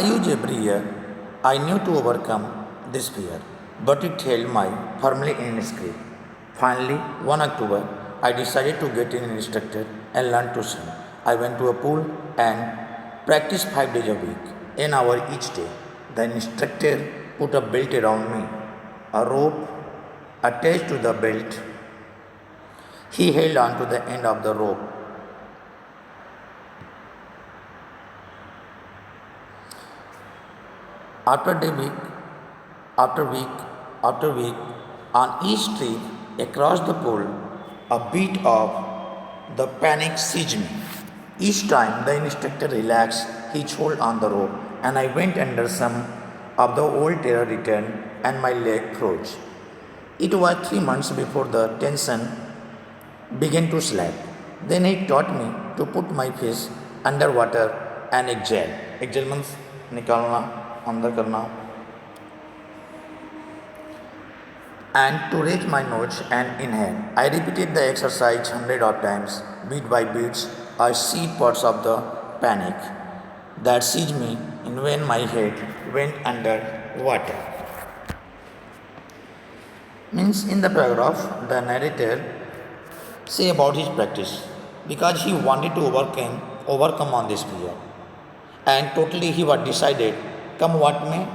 I use every year. I knew to overcome this fear, but it held my firmly in its grip. Finally, one October, I decided to get an instructor and learn to swim. I went to a pool and practiced 5 days a week, an hour each day. The instructor put a belt around me, a rope attached to the belt. He held on to the end of the rope. After day week, after week, after week, on each trip across the pool, a beat of the panic seized me. Each time the instructor relaxed his hold on the rope, and I went under some of the old terror returned, and my leg froze. It was 3 months before the tension began to slack. Then he taught me to put my face underwater and exhale. Exhale means निकालना, अंदर करना, and to raise my nose and inhale. I repeated the exercise hundred of times, beat by beats. I see parts of the panic that seized me in when my head went under water. Means in the paragraph, the narrator say about his practice because he wanted to overcome on this fear, and totally he was decided, come what may,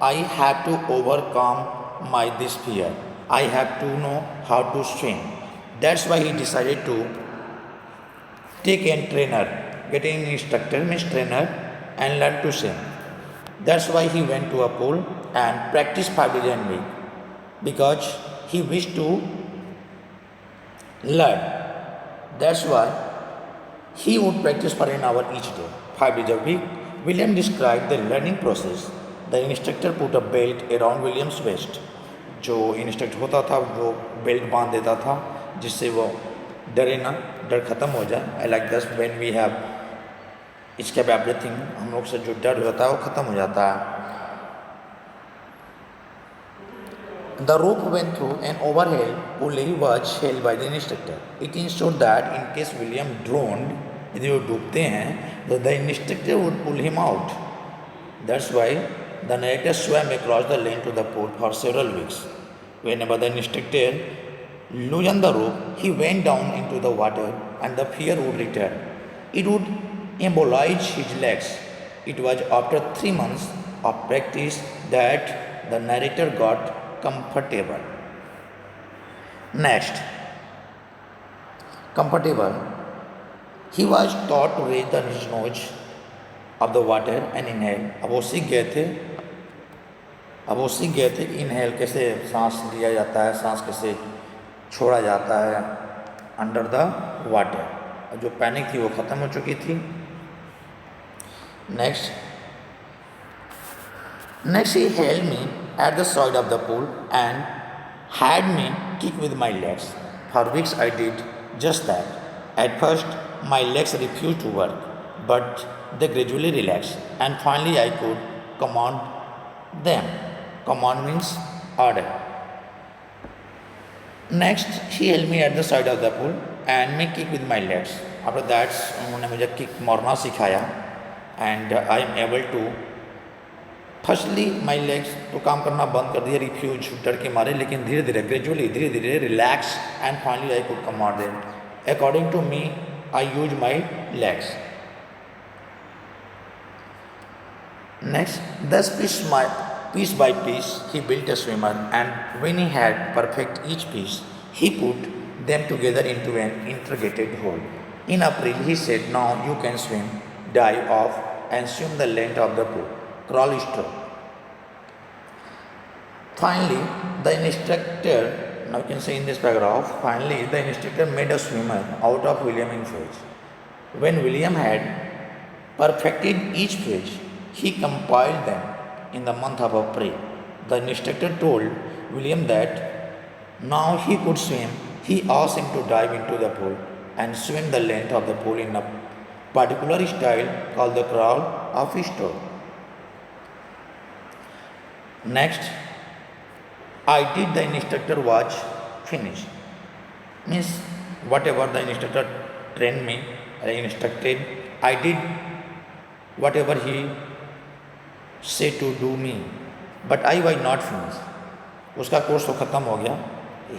I have to overcome my this fear. I have to know how to swim. That's why he decided to take a trainer, get an instructor, means trainer, and learn to swim. That's why he went to a pool and practiced 5 days a week because he wished to learn. That's why he would practice for an hour each day, 5 days a week. William described the learning process. The instructor put a belt around William's waist. जो instructor होता था वो belt बांध देता था जिससे वो डरे ना, डर ख़त्म हो जाए. आई लाइक दस व्हेन वी हैव इसकेप एवरीथिंग, हम लोग से जो डर होता है वो ख़त्म हो जाता है. The rope went through an overhead pulley was held by the instructor. It ensured that in case William drowned, यदि वो डूबते हैं, the instructor would pull him out. That's why the narrator swam across the lane to the pool for several weeks. Whenever the instructor loosened the rope, he went down into the water and the fear would return. It would immobilize his legs. It was after 3 months of practice that the narrator got comfortable. Next, comfortable. He was taught to raise his nose of the water and inhale. अब वो सीख गए थे कि inhale कैसे सांस लिया जाता है, सांस कैसे छोड़ा जाता है अंडर द वाटर. जो पैनिक थी वो ख़त्म हो चुकी थी. Next he held me at the side of the pool and had me kick with my legs. For weeks I did just that. At first my legs refused to work, but they gradually relaxed, and finally I could command them. Command means order. Next, he held me at the side of the pool and me kick with my legs. After that, उन्होंने मुझे kick मारना सिखाया, and I am able to. Firstly, my legs तो काम करना बंद कर दिया, refuse डर के मारे, लेकिन धीरे धीरे gradually relax, and finally I could command them. According to me, I use my legs. Next, thus piece by piece, he built a swimmer, and when he had perfect each piece, he put them together into an integrated whole. In April, he said, now you can swim, dive off, and swim the length of the pool. Crawl stroke. Finally, the instructor, now you can say in this paragraph, finally the instructor made a swimmer out of William in phase. When William had perfected each phase, he compiled them in the month of April. The instructor told William that now he could swim. He asked him to dive into the pool and swim the length of the pool in a particular style called the crawl of stroke. Next, I did the instructor watch finish. Means whatever the instructor trained me, I instructed, I did whatever he said to do me but I why not finish. उसका course तो ख़त्म हो गया,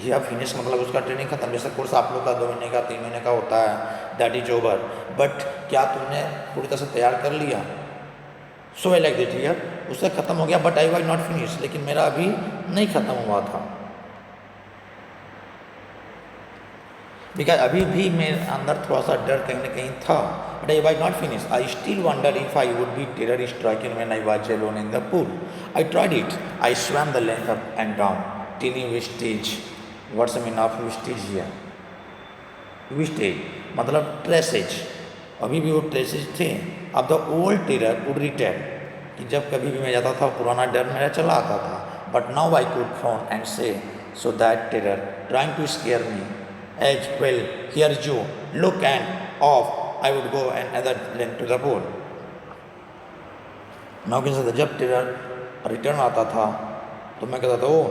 या finish मतलब उसका training खत्म। जैसे कोर्स आप लोग का 2 महीने का 3 महीने का होता है, दैट इज ओवर, बट क्या तुमने पूरी तरह से तैयार कर लिया? So I like that year, उससे ख़त्म हो गया but I why not finish, लेकिन मेरा अभी नहीं ख़त्म हुआ था, बिकॉज अभी भी मेरे अंदर थोड़ा सा डर कहीं ना कहीं था। But I why not finish, I still wonder if I would be terror striking when I was alone in the pool. I tried it, I swam the length up and down till in vestiges. What's the meaning of vestiges here? Vestiges मतलब traces, अभी भी वो traces थे। अब the old terror would return, कि जब कभी भी मैं जाता था पुराना डर मेरा चला आता था। But now I could frown and say so that terror trying to scare me as well here you look and of I would go and other length to the pole. Now can say जब terror return आता था तो मैं कहता था oh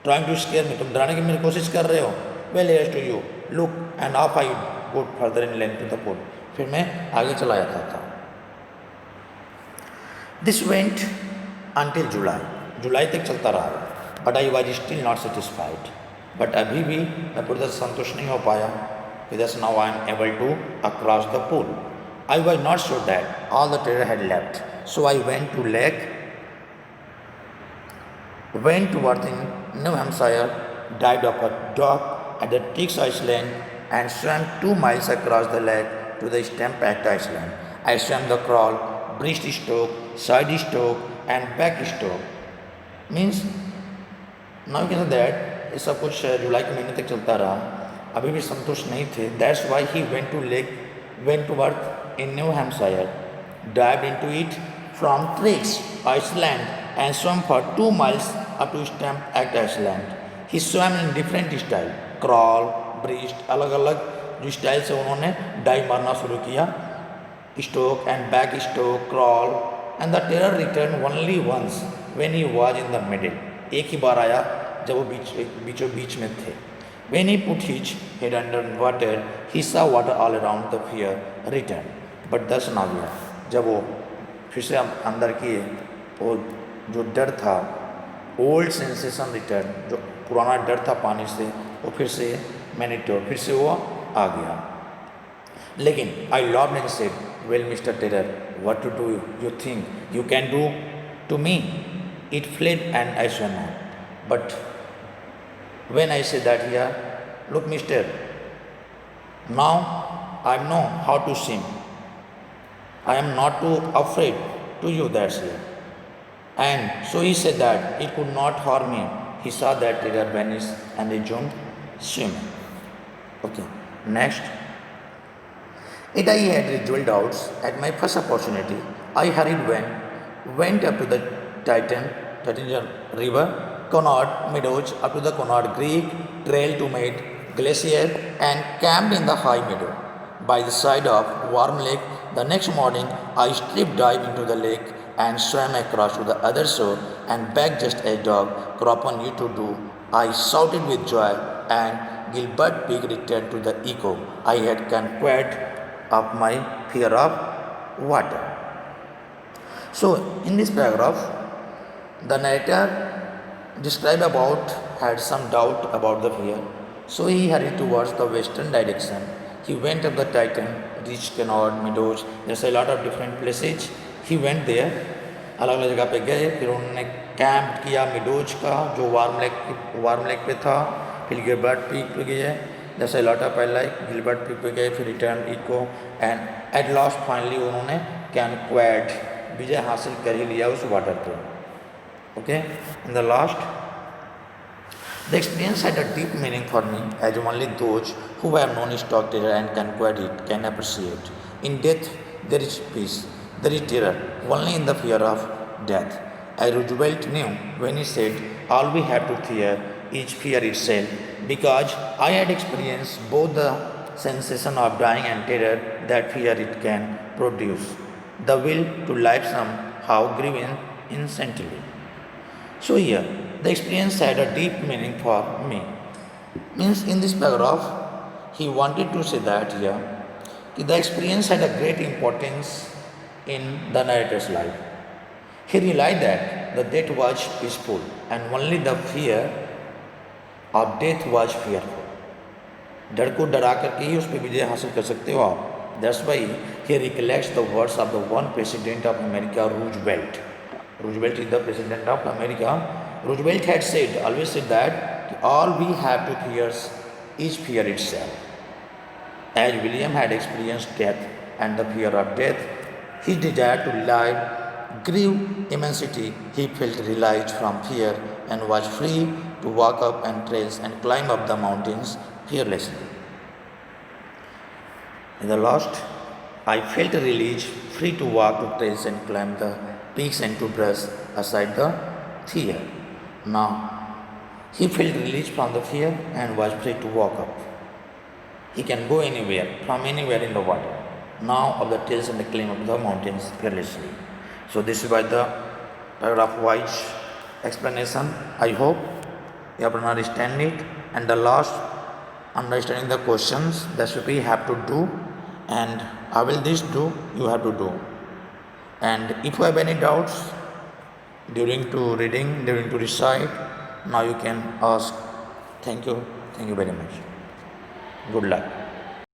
trying to scare me, तुम डराने की मेरी कोशिश कर रहे हो, well here to you look and of I go further in length to the pole. फिर मैं आगे चला जाता था। दिस वेंट अंटिल जुलाई, जुलाई तक चलता रहा, but I was still not satisfied, but अभी भी मैं पूरी तरह संतुष्ट नहीं हो पाया। Because now I am able to across the pool. I was not sure that all the terror had left, so I went to lake, went towards in New Hampshire, dived up a dock at the Trix Island, and swam 2 miles across the lake to the Stampact Island. I swam the crawl, breast stroke, side stroke, and back stroke. Means now you can say that ये सब कुछ जुलाई के महीने तक चलता रहा, अभी भी संतुष्ट नहीं थे। That's why he went to lake, went to work in New Hampshire, dived into it from Tricks Island and swam for 2 miles up to Stampact Island. He swam in different style, crawl, breast, अलग अलग जो style से उन्होंने dive मारना शुरू किया, stroke and back stroke, crawl, and the terror return only once when he was in the middle. एक ही बार आया जब वो बीचों बीच में थे। When he put his head under water, he saw water all around the fear return. But दर्शन आ गया जब वो फिर से अंदर किए, वो जो डर था, ओल्ड सेंसेशन रिटर्न, जो पुराना डर था पानी से, वो फिर से मैनिटोर, फिर से वो आ गया। लेकिन I love and said, well mister terror, what to do you think you can do to me? It fled and I swam on. But when I say that here, look mister, now I know how to swim. I am not too afraid to you, that's here. And so he said that it could not harm him. He saw that terror vanish and resumed swimming. Okay, next. It I had residual doubts at my first opportunity. I hurried went up to the Titan River, Conard Meadows, up to the Conard Creek Trail to meet Glacier, and camped in the high meadow by the side of Warm Lake. The next morning, I strip dived into the lake and swam across to the other shore and back just as dog Cropon used to do. I shouted with joy, and Gilbert Pig returned to the echo. I had conquered of my fear of water. So, in this paragraph, the narrator described about had some doubt about the fear, so he hurried towards the western direction. He went up the Titan, reached Canard Meadows. There's a lot of different places. He went there, अलग अलग जगह पे गए, फिर उन्होंने camp किया meadows का जो वार्म लेक पे था, फिर गिलबर्ट पीक पे गए, जैसे lot of like Gilbert peak पे गए, फिर return echo, and at last finally उन्होंने कैनक्वेट, विजय हासिल कर ही लिया उस वाटर पे। Okay, in the last, the experience had a deep meaning for me, as only those who have known stock terror and conquered it can appreciate. In death, there is peace, there is terror, only in the fear of death. As Roosevelt knew when he said, all we have to fear is fear itself, because I had experienced both the sensation of dying and terror that fear it can produce, the will to life somehow grieving instantly. So here, the experience had a deep meaning for me. Means in this paragraph, he wanted to say that here, the experience had a great importance in the narrator's life. He realized that the death was peaceful and only the fear of death was fearful. डर को डरा करके ही उस पर विजय हासिल कर सकते हो आप. That's why he recollects the words of the one president of America, Roosevelt. Roosevelt is the president of America. Roosevelt had said, always said that all we have to fear is fear itself. As William had experienced death and the fear of death, his desire to live grew immensity. He felt released from fear and was free to walk up and trails and climb up the mountains fearlessly. In the last, I felt released, free to walk to trails and climb the peaks and to brush aside the fear. Now, he felt released from the fear and was free to walk up. He can go anywhere, from anywhere in the water. Now of the trails and the climb up the mountains fearlessly. So this is by the paragraph-wise explanation. I hope you have understand it. And the last, understanding the questions that we have to do, and how will this do, you have to do. And if you have any doubts during to reading, during to recite, now you can ask. Thank you very much. Good luck.